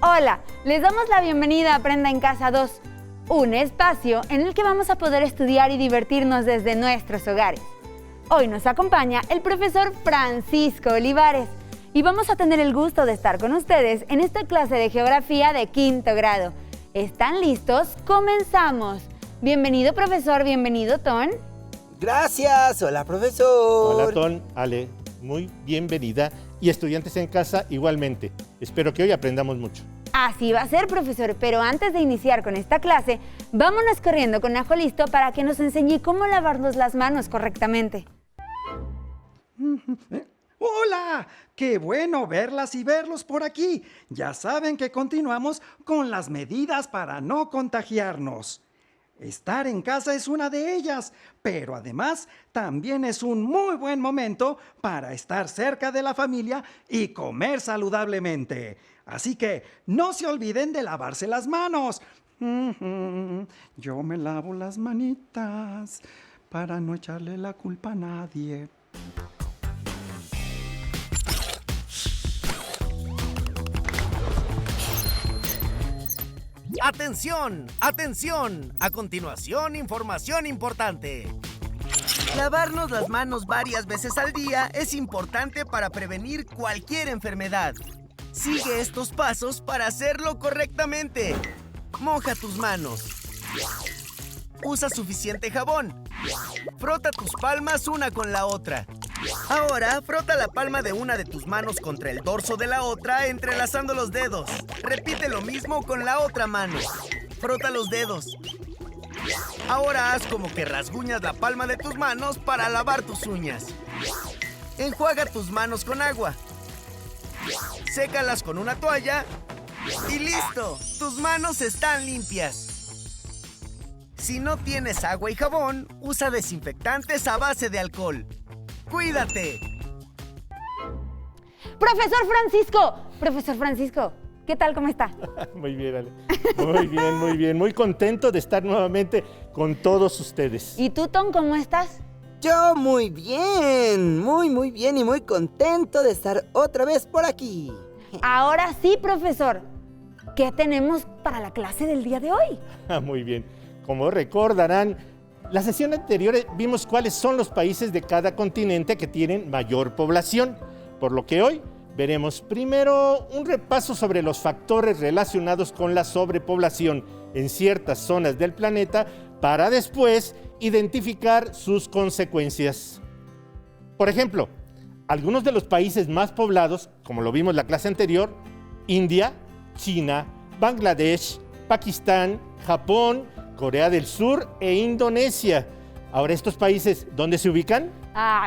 Hola, les damos la bienvenida a Aprenda en Casa 2, un espacio en el que vamos a poder estudiar y divertirnos desde nuestros hogares. Hoy nos acompaña el profesor Francisco Olivares y vamos a tener el gusto de estar con ustedes en esta clase de geografía de quinto grado. ¿Están listos? ¡Comenzamos! Bienvenido, profesor. Bienvenido, Ton. Gracias. Hola, profesor. Hola, Ton. Ale, muy bienvenida. Y estudiantes en casa, igualmente. Espero que hoy aprendamos mucho. Así va a ser, profesor. Pero antes de iniciar con esta clase, vámonos corriendo con Ajo listo para que nos enseñe cómo lavarnos las manos correctamente. ¡Hola! ¡Qué bueno verlas y verlos por aquí! Ya saben que continuamos con las medidas para no contagiarnos. Estar en casa es una de ellas, pero además también es un muy buen momento para estar cerca de la familia y comer saludablemente. Así que no se olviden de lavarse las manos. Yo me lavo las manitas para no echarle la culpa a nadie. ¡Atención! ¡Atención! A continuación, información importante. Lavarnos las manos varias veces al día es importante para prevenir cualquier enfermedad. Sigue estos pasos para hacerlo correctamente. Moja tus manos. Usa suficiente jabón. Frota tus palmas una con la otra. Ahora, frota la palma de una de tus manos contra el dorso de la otra, entrelazando los dedos. Repite lo mismo con la otra mano. Frota los dedos. Ahora haz como que rasguñas la palma de tus manos para lavar tus uñas. Enjuaga tus manos con agua. Sécalas con una toalla. ¡Y listo! ¡Tus manos están limpias! Si no tienes agua y jabón, usa desinfectantes a base de alcohol. ¡Cuídate! Profesor Francisco, ¿qué tal? ¿Cómo está? Muy bien, Ale. Muy bien, muy bien. Muy contento de estar nuevamente con todos ustedes. ¿Y tú, Ton, cómo estás? Yo muy bien, muy bien y muy contento de estar otra vez por aquí. Ahora sí, profesor. ¿Qué tenemos para la clase del día de hoy? Muy bien. Como recordarán, la sesión anterior vimos cuáles son los países de cada continente que tienen mayor población, por lo que hoy veremos primero un repaso sobre los factores relacionados con la sobrepoblación en ciertas zonas del planeta para después identificar sus consecuencias. Por ejemplo, algunos de los países más poblados, como lo vimos en la clase anterior, India, China, Bangladesh, Pakistán, Japón, Corea del Sur e Indonesia. Ahora, ¿estos países dónde se ubican?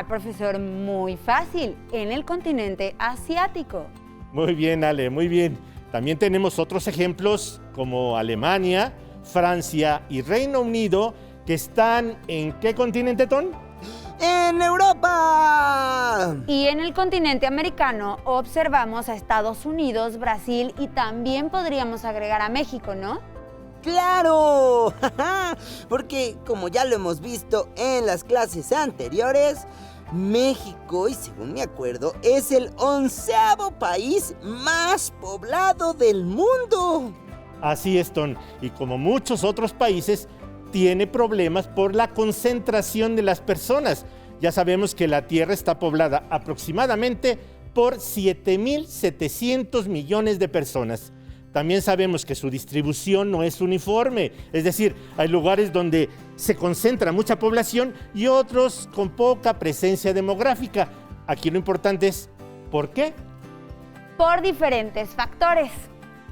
Profesor, muy fácil, en el continente asiático. Muy bien, Ale, muy bien. También tenemos otros ejemplos como Alemania, Francia y Reino Unido, que están ¿en qué continente, Ton? ¡En Europa! Y en el continente americano observamos a Estados Unidos, Brasil y también podríamos agregar a México, ¿no? ¡Claro! Porque como ya lo hemos visto en las clases anteriores, México, y según me acuerdo, es el 11º país más poblado del mundo. Así es, Ton. Y como muchos otros países, tiene problemas por la concentración de las personas. Ya sabemos que la Tierra está poblada aproximadamente por 7.700 millones de personas. También sabemos que su distribución no es uniforme, es decir, hay lugares donde se concentra mucha población y otros con poca presencia demográfica. Aquí lo importante es, ¿por qué? Por diferentes factores.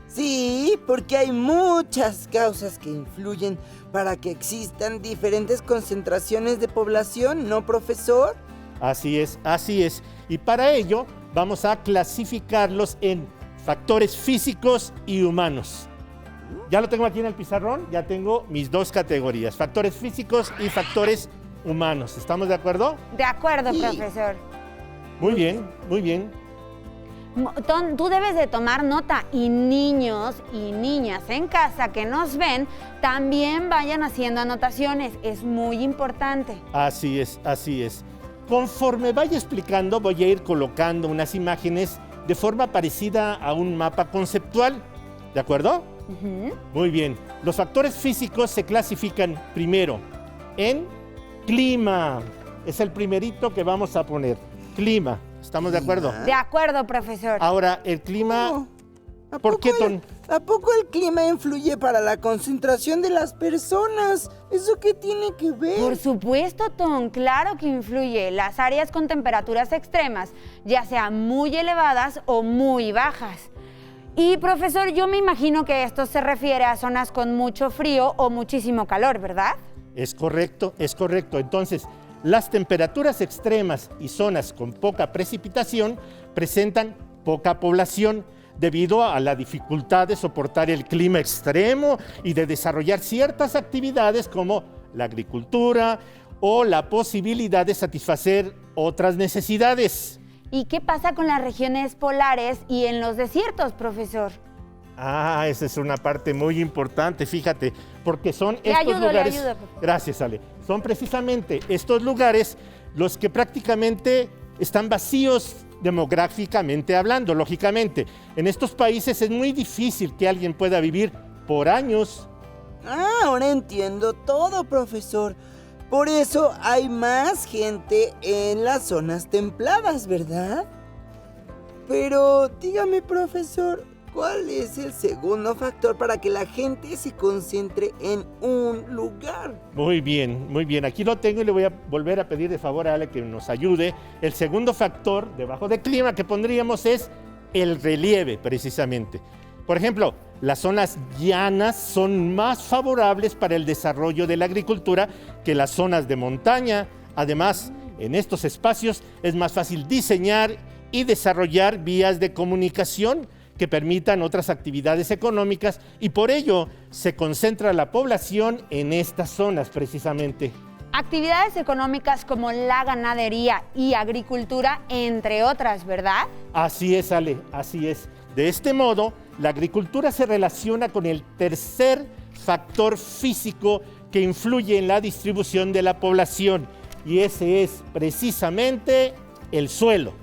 Sí, porque hay muchas causas que influyen para que existan diferentes concentraciones de población, ¿no, profesor? Así es, así es. Y para ello vamos a clasificarlos en factores físicos y humanos. Ya lo tengo aquí en el pizarrón, ya tengo mis dos categorías, factores físicos y factores humanos. ¿Estamos de acuerdo? De acuerdo, Sí. profesor. Muy bien, muy bien. Ton, tú debes de tomar nota y niños y niñas en casa que nos ven también vayan haciendo anotaciones, es muy importante. Así es, así es. Conforme vaya explicando, voy a ir colocando unas imágenes de forma parecida a un mapa conceptual. ¿De acuerdo? Ujú. Muy bien. Los factores físicos se clasifican primero en clima. Es el primerito que vamos a poner. Clima. ¿Estamos de acuerdo? Clima. De acuerdo, profesor. Ahora, el clima... Oh, ¿a ¿Por poco qué, Ton? ¿A poco el clima influye para la concentración de las personas? ¿Eso qué tiene que ver? Por supuesto, Tom, claro que influye. Las áreas con temperaturas extremas, ya sean muy elevadas o muy bajas. Y profesor, yo me imagino que esto se refiere a zonas con mucho frío o muchísimo calor, ¿verdad? Es correcto, es correcto. Entonces, las temperaturas extremas y zonas con poca precipitación presentan poca población debido a la dificultad de soportar el clima extremo y de desarrollar ciertas actividades como la agricultura o la posibilidad de satisfacer otras necesidades. ¿Y qué pasa con las regiones polares y en los desiertos, profesor? Ah, esa es una parte muy importante, fíjate, porque son Le estos ayudo, lugares. le ayudo, por favor. Gracias, Ale. Son precisamente estos lugares los que prácticamente están vacíos demográficamente hablando, lógicamente. En estos países es muy difícil que alguien pueda vivir por años. Ah, ahora entiendo todo, profesor. Por eso hay más gente en las zonas templadas, ¿verdad? Pero dígame, profesor, ¿cuál es el segundo factor para que la gente se concentre en un lugar? Muy bien, muy bien. Aquí lo tengo y le voy a volver a pedir de favor a Ale que nos ayude. El segundo factor debajo de clima que pondríamos es el relieve, precisamente. Por ejemplo, las zonas llanas son más favorables para el desarrollo de la agricultura que las zonas de montaña. Además, en estos espacios es más fácil diseñar y desarrollar vías de comunicación que permitan otras actividades económicas y por ello se concentra la población en estas zonas precisamente. Actividades económicas como la ganadería y agricultura, entre otras, ¿verdad? Así es, Ale, así es. De este modo, la agricultura se relaciona con el tercer factor físico que influye en la distribución de la población y ese es precisamente el suelo.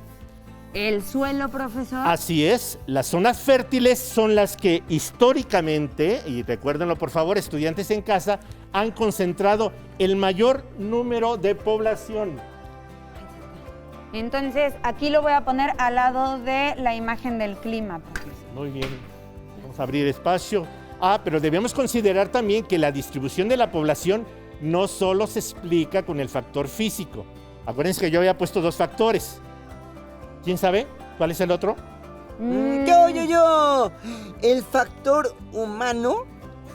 El suelo, profesor. Así es, las zonas fértiles son las que históricamente, y recuérdenlo por favor, estudiantes en casa, han concentrado el mayor número de población. Entonces, aquí lo voy a poner al lado de la imagen del clima, profesor. Muy bien, vamos a abrir espacio. Pero debemos considerar también que la distribución de la población no solo se explica con el factor físico. Acuérdense que yo había puesto dos factores. ¿Quién sabe cuál es el otro? Yo. El factor humano.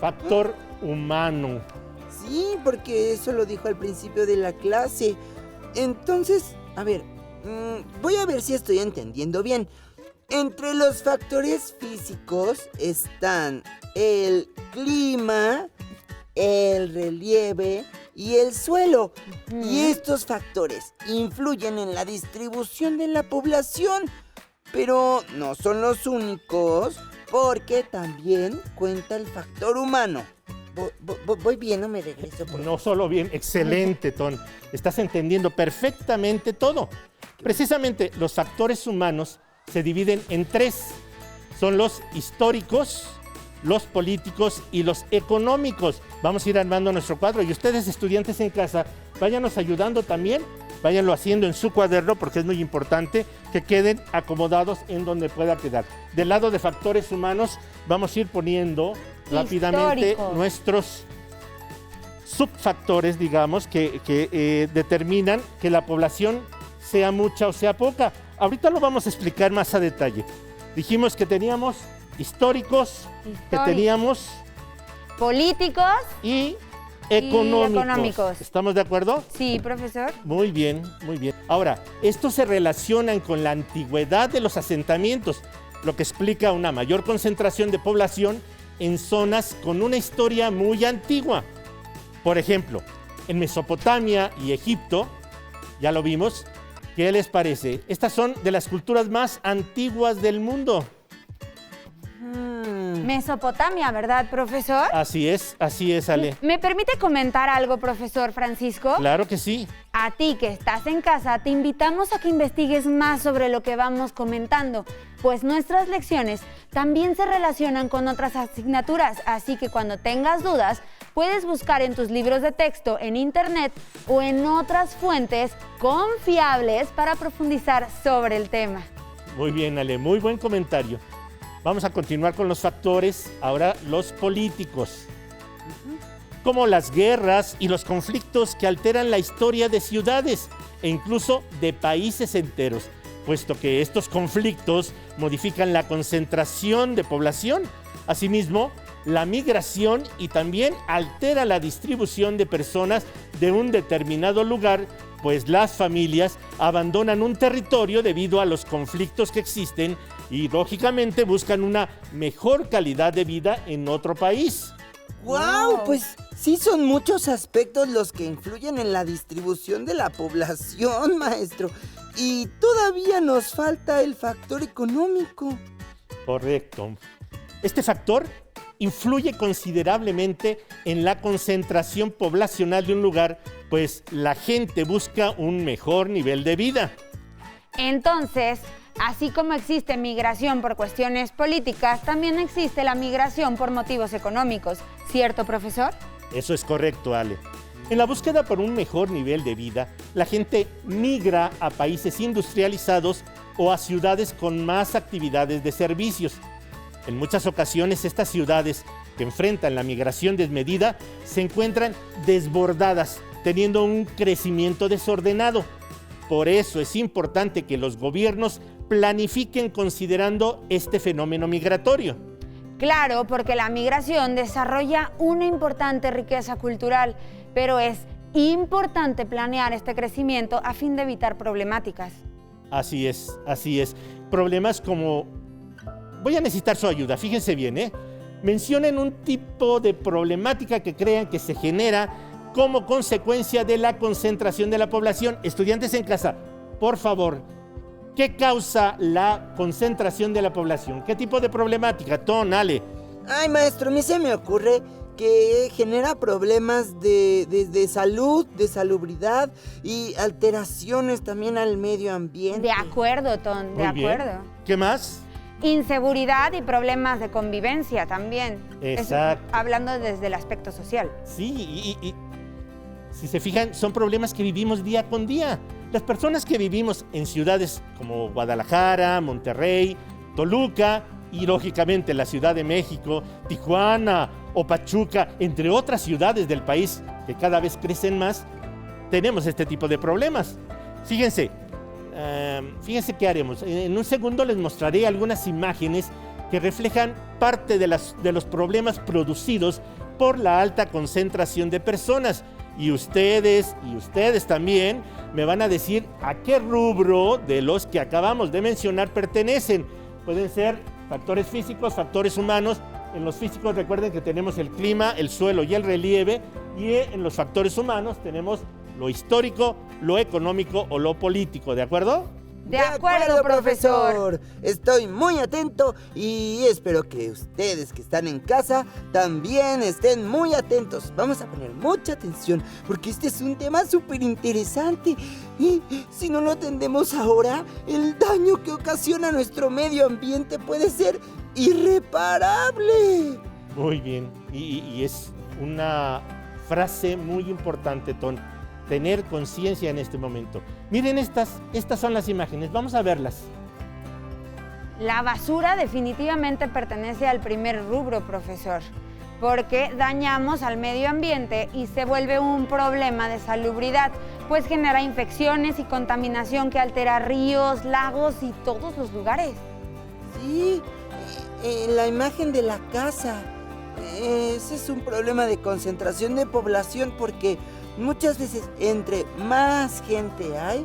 Factor humano. Sí, porque eso lo dijo al principio de la clase. Entonces, a ver, voy a ver si estoy entendiendo bien. Entre los factores físicos están el clima, el relieve y el suelo. Y estos factores influyen en la distribución de la población. Pero no son los únicos, porque también cuenta el factor humano. ¿Voy bien o me regreso? No solo bien, excelente, Ton. Estás entendiendo perfectamente todo. Precisamente los factores humanos se dividen en tres. Son los históricos, los políticos y los económicos. Vamos a ir armando nuestro cuadro y ustedes, estudiantes en casa, váyanos ayudando también. Váyanlo haciendo en su cuaderno porque es muy importante que queden acomodados en donde pueda quedar. Del lado de factores humanos vamos a ir poniendo rápidamente Históricos. nuestros subfactores, digamos, que determinan que la población sea mucha o sea poca. Ahorita lo vamos a explicar más a detalle. Dijimos que teníamos históricos, que teníamos políticos y económicos. económicos. ¿Estamos de acuerdo? Sí, profesor. Muy bien, muy bien. Ahora, estos se relacionan con la antigüedad de los asentamientos, lo que explica una mayor concentración de población en zonas con una historia muy antigua. Por ejemplo, en Mesopotamia y Egipto, ya lo vimos, ¿qué les parece? Estas son de las culturas más antiguas del mundo. Mesopotamia, ¿verdad, profesor? Así es, Ale. ¿Me permite comentar algo, profesor Francisco? Claro que sí. A ti que estás en casa, te invitamos a que investigues más sobre lo que vamos comentando, pues nuestras lecciones también se relacionan con otras asignaturas, así que cuando tengas dudas, puedes buscar en tus libros de texto, en internet o en otras fuentes confiables para profundizar sobre el tema. Muy bien, Ale, muy buen comentario. Vamos a continuar con los factores, ahora los políticos. Como las guerras y los conflictos que alteran la historia de ciudades e incluso de países enteros, puesto que estos conflictos modifican la concentración de población. Asimismo, la migración y también altera la distribución de personas de un determinado lugar, pues las familias abandonan un territorio debido a los conflictos que existen y lógicamente buscan una mejor calidad de vida en otro país. ¡Wow! Pues sí son muchos aspectos los que influyen en la distribución de la población, maestro. Y todavía nos falta el factor económico. Correcto. Este factor influye considerablemente en la concentración poblacional de un lugar, pues la gente busca un mejor nivel de vida. Entonces, así como existe migración por cuestiones políticas, también existe la migración por motivos económicos, ¿cierto, profesor? Eso es correcto, Ale. En la búsqueda por un mejor nivel de vida, la gente migra a países industrializados o a ciudades con más actividades de servicios. En muchas ocasiones, estas ciudades que enfrentan la migración desmedida se encuentran desbordadas, teniendo un crecimiento desordenado. Por eso es importante que los gobiernos planifiquen considerando este fenómeno migratorio. Claro, porque la migración desarrolla una importante riqueza cultural, pero es importante planear este crecimiento a fin de evitar problemáticas. Así es. Problemas como... Voy a necesitar su ayuda, fíjense bien, ¿eh? Mencionen un tipo de problemática que crean que se genera como consecuencia de la concentración de la población. Estudiantes en casa, por favor, ¿qué causa la concentración de la población? ¿Qué tipo de problemática? Ton, Ale. Ay, maestro, a mí se me ocurre que genera problemas de salud, de salubridad y alteraciones también al medio ambiente. De acuerdo, Ton, de acuerdo. ¿Qué más? Inseguridad y problemas de convivencia también. Exacto. Hablando desde el aspecto social. Sí, y si se fijan, son problemas que vivimos día con día. Las personas que vivimos en ciudades como Guadalajara, Monterrey, Toluca y lógicamente la Ciudad de México, Tijuana o Pachuca, entre otras ciudades del país que cada vez crecen más, tenemos este tipo de problemas. Fíjense qué haremos. En un segundo les mostraré algunas imágenes que reflejan parte de los problemas producidos por la alta concentración de personas. Y ustedes también me van a decir a qué rubro de los que acabamos de mencionar pertenecen. Pueden ser factores físicos, factores humanos. En los físicos recuerden que tenemos el clima, el suelo y el relieve. Y en los factores humanos tenemos lo histórico, lo económico o lo político, ¿de acuerdo? De acuerdo, profesor. Estoy muy atento y espero que ustedes que están en casa también estén muy atentos. Vamos a poner mucha atención porque este es un tema súper interesante. Y si no lo atendemos ahora, el daño que ocasiona a nuestro medio ambiente puede ser irreparable. Muy bien. Y es una frase muy importante, Ton. Tener conciencia en este momento. Miren estas son las imágenes, vamos a verlas. La basura definitivamente pertenece al primer rubro, profesor, porque dañamos al medio ambiente y se vuelve un problema de salubridad, pues genera infecciones y contaminación que altera ríos, lagos y todos los lugares. Sí, la imagen de la casa, ese es un problema de concentración de población porque muchas veces entre más gente hay,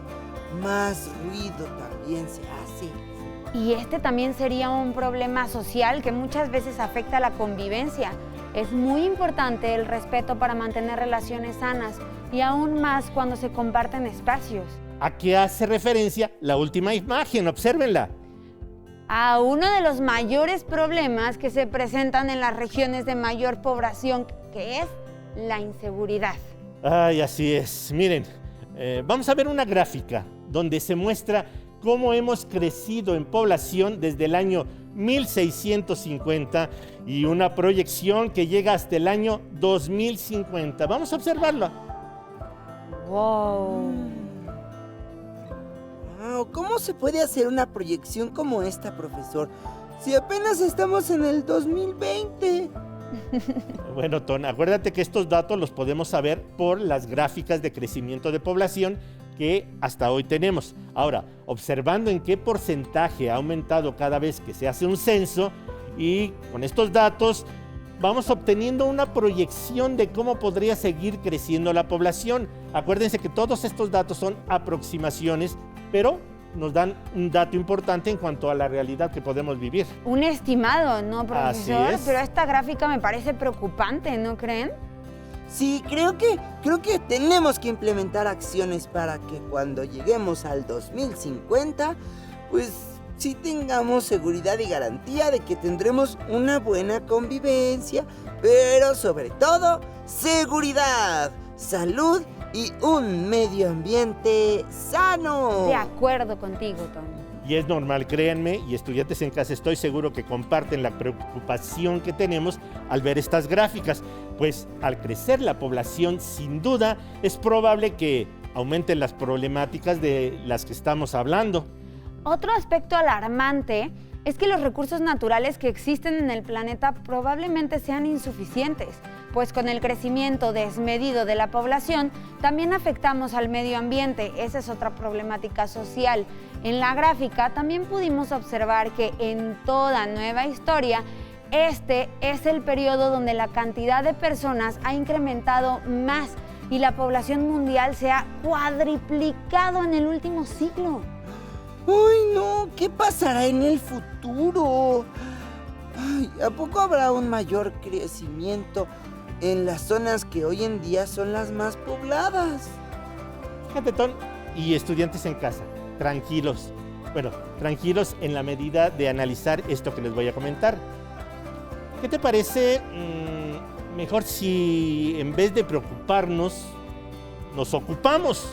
más ruido también se hace. Y este también sería un problema social que muchas veces afecta a la convivencia. Es muy importante el respeto para mantener relaciones sanas y aún más cuando se comparten espacios. ¿A qué hace referencia la última imagen? Obsérvenla. a uno de los mayores problemas que se presentan en las regiones de mayor población, que es la inseguridad. Ay, así es. Miren, vamos a ver una gráfica donde se muestra cómo hemos crecido en población desde el año 1650 y una proyección que llega hasta el año 2050. Vamos a observarla. ¡Wow! Wow, ¿cómo se puede hacer una proyección como esta, profesor? Si apenas estamos en el 2020. Bueno, Ton, acuérdate que estos datos los podemos saber por las gráficas de crecimiento de población que hasta hoy tenemos. Ahora, observando en qué porcentaje ha aumentado cada vez que se hace un censo, y con estos datos vamos obteniendo una proyección de cómo podría seguir creciendo la población. Acuérdense que todos estos datos son aproximaciones, pero nos dan un dato importante en cuanto a la realidad que podemos vivir. Un estimado, ¿no, profesor? Así es. Pero esta gráfica me parece preocupante, ¿no creen? Sí, creo que tenemos que implementar acciones para que cuando lleguemos al 2050, pues sí tengamos seguridad y garantía de que tendremos una buena convivencia, pero sobre todo, seguridad, salud y un medio ambiente sano. De acuerdo contigo, Tony. Y es normal, créanme, y estudiantes en casa, estoy seguro que comparten la preocupación que tenemos al ver estas gráficas, pues al crecer la población, sin duda, es probable que aumenten las problemáticas de las que estamos hablando. Otro aspecto alarmante es que los recursos naturales que existen en el planeta probablemente sean insuficientes, pues con el crecimiento desmedido de la población también afectamos al medio ambiente. Esa es otra problemática social. En la gráfica también pudimos observar que en toda nueva historia, este es el periodo donde la cantidad de personas ha incrementado más y la población mundial se ha cuadriplicado en el último siglo. ¡Ay, no! ¿Qué pasará en el futuro? Ay, ¿a poco habrá un mayor crecimiento en las zonas que hoy en día son las más pobladas? Fíjate, Ton, y estudiantes en casa, tranquilos. Bueno, tranquilos en la medida de analizar esto que les voy a comentar. ¿Qué te parece? Mejor si en vez de preocuparnos, nos ocupamos.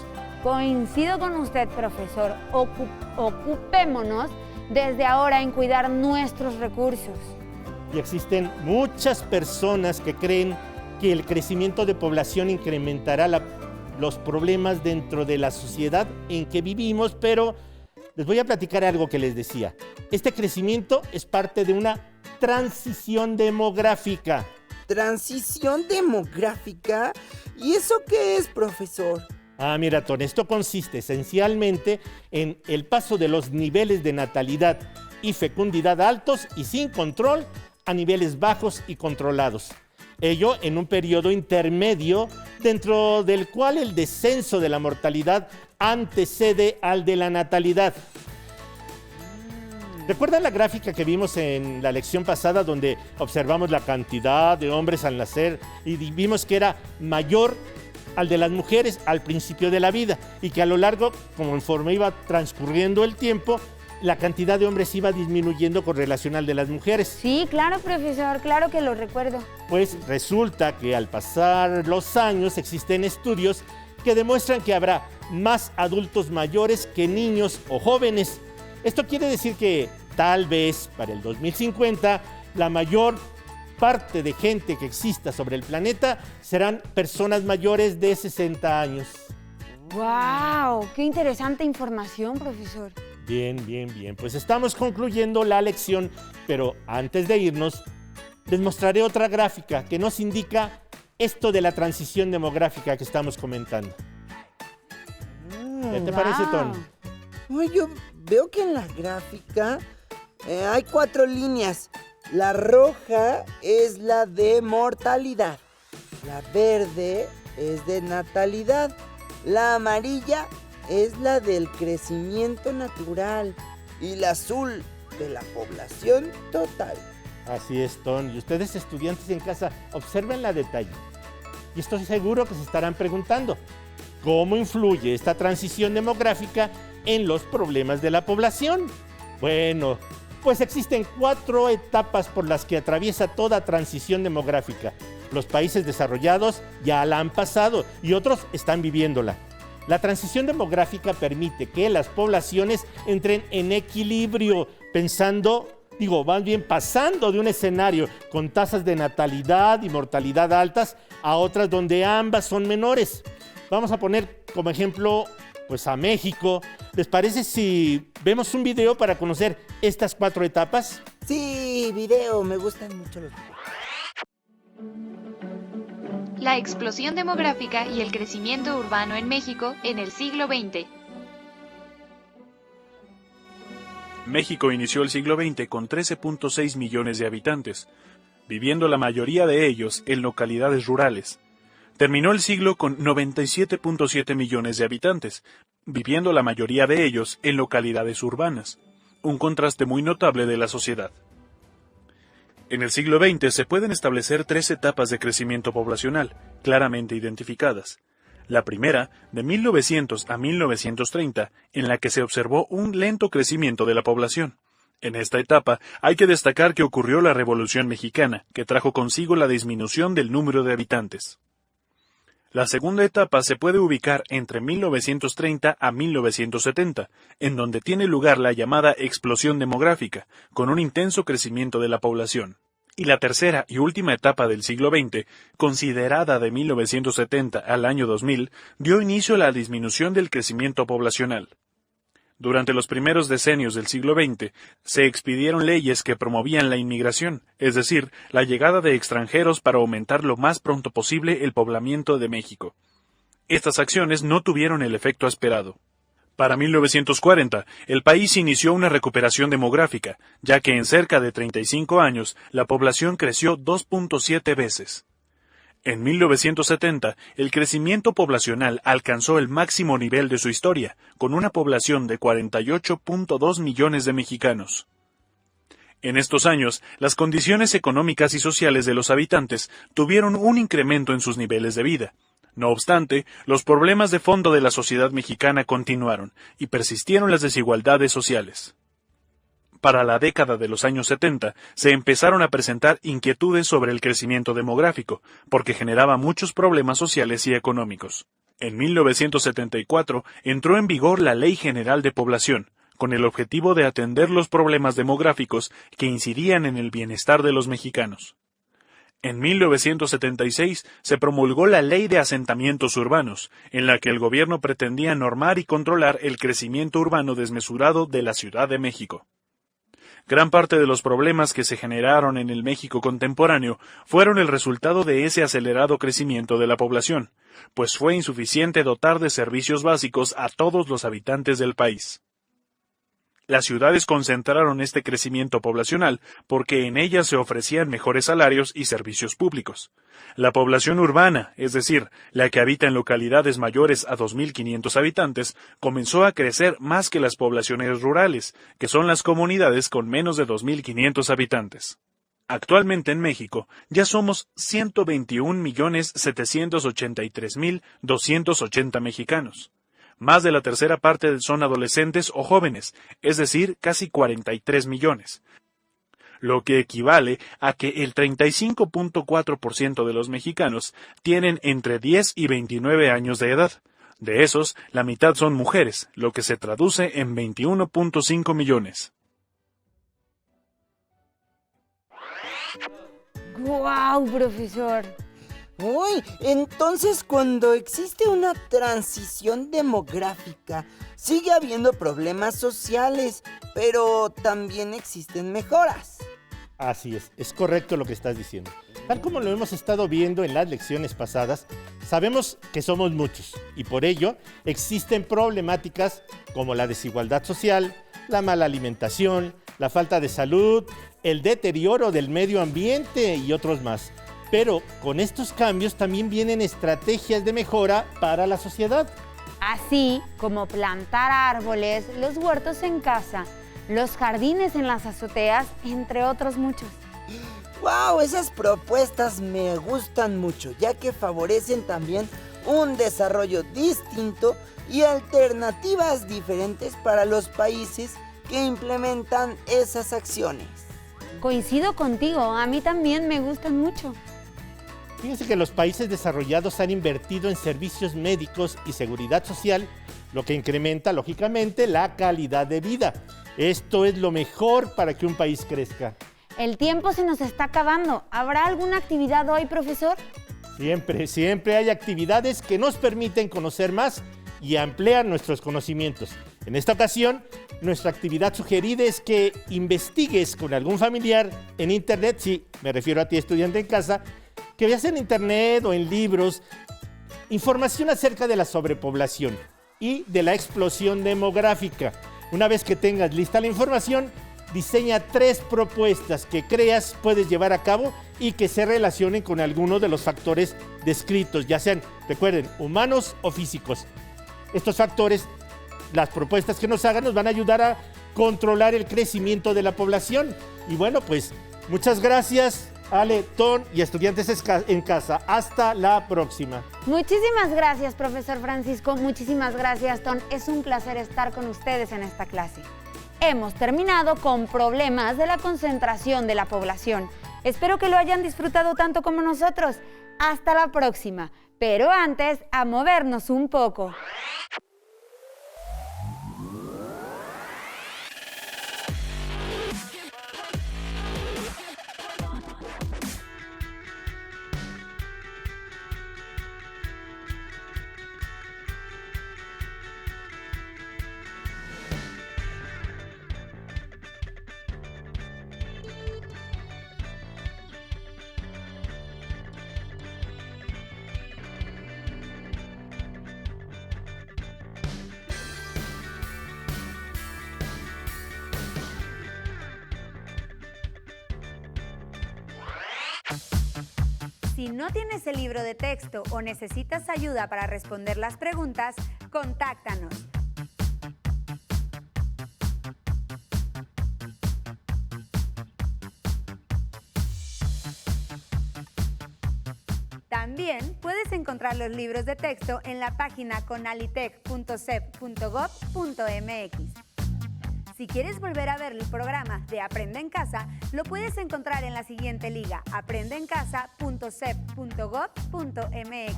Coincido con usted, profesor. Ocupémonos desde ahora en cuidar nuestros recursos. Y existen muchas personas que creen que el crecimiento de población incrementará los problemas dentro de la sociedad en que vivimos, pero les voy a platicar algo que les decía. Este crecimiento es parte de una transición demográfica. ¿Transición demográfica? ¿Y eso qué es, profesor? Mira, Ton, esto consiste esencialmente en el paso de los niveles de natalidad y fecundidad altos y sin control a niveles bajos y controlados. Ello en un periodo intermedio dentro del cual el descenso de la mortalidad antecede al de la natalidad. ¿Recuerdan la gráfica que vimos en la lección pasada donde observamos la cantidad de hombres al nacer y vimos que era mayor al de las mujeres al principio de la vida y que a lo largo, conforme iba transcurriendo el tiempo, la cantidad de hombres iba disminuyendo con relación al de las mujeres? Sí, claro, profesor, claro que lo recuerdo. Pues resulta que al pasar los años existen estudios que demuestran que habrá más adultos mayores que niños o jóvenes. Esto quiere decir que tal vez para el 2050 la mayor parte de gente que exista sobre el planeta serán personas mayores de 60 años. ¡Wow! ¡Qué interesante información, profesor! Bien, bien, bien. Pues estamos concluyendo la lección, pero antes de irnos, les mostraré otra gráfica que nos indica esto de la transición demográfica que estamos comentando. ¿Qué te parece, Ton? Ay, yo veo que en la gráfica hay 4 líneas. La roja es la de mortalidad, la verde es de natalidad, la amarilla es la del crecimiento natural y la azul de la población total. Así es, Ton. Y ustedes, estudiantes en casa, observen la detalle. Y estoy seguro que se estarán preguntando, ¿cómo influye esta transición demográfica en los problemas de la población? Bueno, Pues existen 4 etapas por las que atraviesa toda transición demográfica. Los países desarrollados ya la han pasado y otros están viviéndola. La transición demográfica permite que las poblaciones entren en equilibrio, pasando de un escenario con tasas de natalidad y mortalidad altas a otras donde ambas son menores. Vamos a poner como ejemplo pues a México. ¿Les parece si vemos un video para conocer estas 4 etapas? Sí, video, me gustan mucho los videos. La explosión demográfica y el crecimiento urbano en México en el siglo XX. México inició el siglo XX con 13.6 millones de habitantes, viviendo la mayoría de ellos en localidades rurales. Terminó el siglo con 97.7 millones de habitantes, viviendo la mayoría de ellos en localidades urbanas, un contraste muy notable de la sociedad. En el siglo XX se pueden establecer 3 etapas de crecimiento poblacional, claramente identificadas. La primera, de 1900 a 1930, en la que se observó un lento crecimiento de la población. En esta etapa hay que destacar que ocurrió la Revolución Mexicana, que trajo consigo la disminución del número de habitantes. La segunda etapa se puede ubicar entre 1930 a 1970, en donde tiene lugar la llamada explosión demográfica, con un intenso crecimiento de la población. Y la tercera y última etapa del siglo XX, considerada de 1970 al año 2000, dio inicio a la disminución del crecimiento poblacional. Durante los primeros decenios del siglo XX, se expidieron leyes que promovían la inmigración, es decir, la llegada de extranjeros para aumentar lo más pronto posible el poblamiento de México. Estas acciones no tuvieron el efecto esperado. Para 1940, el país inició una recuperación demográfica, ya que en cerca de 35 años la población creció 2.7 veces. En 1970, el crecimiento poblacional alcanzó el máximo nivel de su historia, con una población de 48.2 millones de mexicanos. En estos años, las condiciones económicas y sociales de los habitantes tuvieron un incremento en sus niveles de vida. No obstante, los problemas de fondo de la sociedad mexicana continuaron, y persistieron las desigualdades sociales. Para la década de los años 70, se empezaron a presentar inquietudes sobre el crecimiento demográfico, porque generaba muchos problemas sociales y económicos. En 1974 entró en vigor la Ley General de Población, con el objetivo de atender los problemas demográficos que incidían en el bienestar de los mexicanos. En 1976 se promulgó la Ley de Asentamientos Urbanos, en la que el gobierno pretendía normar y controlar el crecimiento urbano desmesurado de la Ciudad de México. Gran parte de los problemas que se generaron en el México contemporáneo fueron el resultado de ese acelerado crecimiento de la población, pues fue insuficiente dotar de servicios básicos a todos los habitantes del país. Las ciudades concentraron este crecimiento poblacional porque en ellas se ofrecían mejores salarios y servicios públicos. La población urbana, es decir, la que habita en localidades mayores a 2.500 habitantes, comenzó a crecer más que las poblaciones rurales, que son las comunidades con menos de 2.500 habitantes. Actualmente en México ya somos 121.783.280 mexicanos. Más de la tercera parte son adolescentes o jóvenes, es decir, casi 43 millones, lo que equivale a que el 35.4% de los mexicanos tienen entre 10 y 29 años de edad. De esos, la mitad son mujeres, lo que se traduce en 21.5 millones. ¡Guau, profesor! Uy, entonces cuando existe una transición demográfica, sigue habiendo problemas sociales, pero también existen mejoras. Así es correcto lo que estás diciendo. Tal como lo hemos estado viendo en las lecciones pasadas, sabemos que somos muchos y por ello existen problemáticas como la desigualdad social, la mala alimentación, la falta de salud, el deterioro del medio ambiente y otros más. Pero con estos cambios también vienen estrategias de mejora para la sociedad. Así como plantar árboles, los huertos en casa, los jardines en las azoteas, entre otros muchos. ¡Wow! Esas propuestas me gustan mucho, ya que favorecen también un desarrollo distinto y alternativas diferentes para los países que implementan esas acciones. Coincido contigo, a mí también me gustan mucho. Fíjense que los países desarrollados han invertido en servicios médicos y seguridad social, lo que incrementa, lógicamente, la calidad de vida. Esto es lo mejor para que un país crezca. El tiempo se nos está acabando. ¿Habrá alguna actividad hoy, profesor? Siempre hay actividades que nos permiten conocer más y ampliar nuestros conocimientos. En esta ocasión, nuestra actividad sugerida es que investigues con algún familiar en internet, sí, me refiero a ti, estudiante en casa, que veas en internet o en libros información acerca de la sobrepoblación y de la explosión demográfica. Una vez que tengas lista la información, diseña 3 propuestas que creas puedes llevar a cabo y que se relacionen con alguno de los factores descritos, ya sean, recuerden, humanos o físicos. Estos factores, las propuestas que nos hagan, nos van a ayudar a controlar el crecimiento de la población. Y bueno, pues muchas gracias, Ale, Ton y estudiantes en casa. Hasta la próxima. Muchísimas gracias, profesor Francisco. Muchísimas gracias, Ton. Es un placer estar con ustedes en esta clase. Hemos terminado con problemas de la concentración de la población. Espero que lo hayan disfrutado tanto como nosotros. Hasta la próxima. Pero antes, a movernos un poco. Si no tienes el libro de texto o necesitas ayuda para responder las preguntas, contáctanos. También puedes encontrar los libros de texto en la página conalitec.cep.gov.mx. Si quieres volver a ver el programa de Aprende en Casa, lo puedes encontrar en la siguiente liga, aprendeencasa.cep.gov.mx.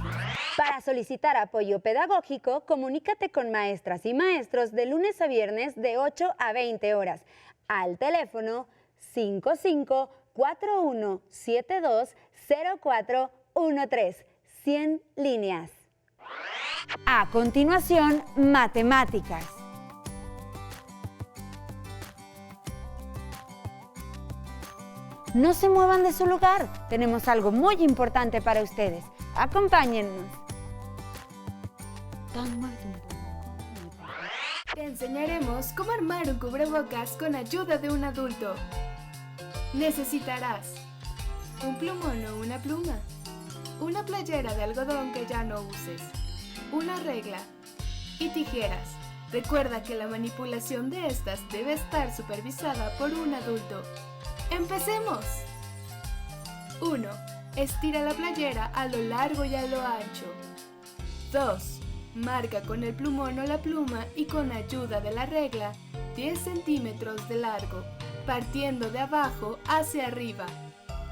Para solicitar apoyo pedagógico, comunícate con maestras y maestros de lunes a viernes de 8 a 20 horas al teléfono 5541720413, 100 líneas. A continuación, matemáticas. No se muevan de su lugar, tenemos algo muy importante para ustedes. Acompáñennos. Te enseñaremos cómo armar un cubrebocas con ayuda de un adulto. Necesitarás un plumón o una pluma, una playera de algodón que ya no uses, una regla y tijeras. Recuerda que la manipulación de estas debe estar supervisada por un adulto. ¡Empecemos! 1. Estira la playera a lo largo y a lo ancho. 2. Marca con el plumón o la pluma y con ayuda de la regla 10 centímetros de largo, partiendo de abajo hacia arriba.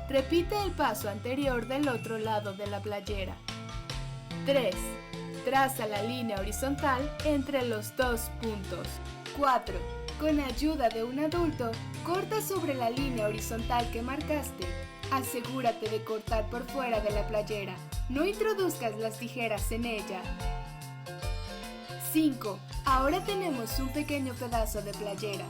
Repite el paso anterior del otro lado de la playera. 3. Traza la línea horizontal entre los 2 puntos. 4. Con ayuda de un adulto, corta sobre la línea horizontal que marcaste. Asegúrate de cortar por fuera de la playera. No introduzcas las tijeras en ella. 5. Ahora tenemos un pequeño pedazo de playera.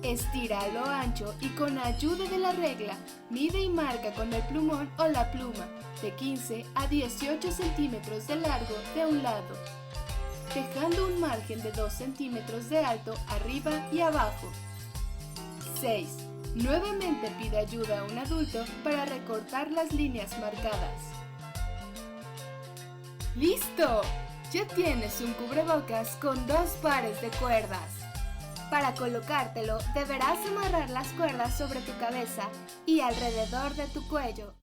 Estira a lo ancho y con ayuda de la regla, mide y marca con el plumón o la pluma de 15 a 18 centímetros de largo de un lado, dejando un margen de 2 centímetros de alto arriba y abajo. 6. Nuevamente pide ayuda a un adulto para recortar las líneas marcadas. ¡Listo! Ya tienes un cubrebocas con 2 pares de cuerdas. Para colocártelo, deberás amarrar las cuerdas sobre tu cabeza y alrededor de tu cuello.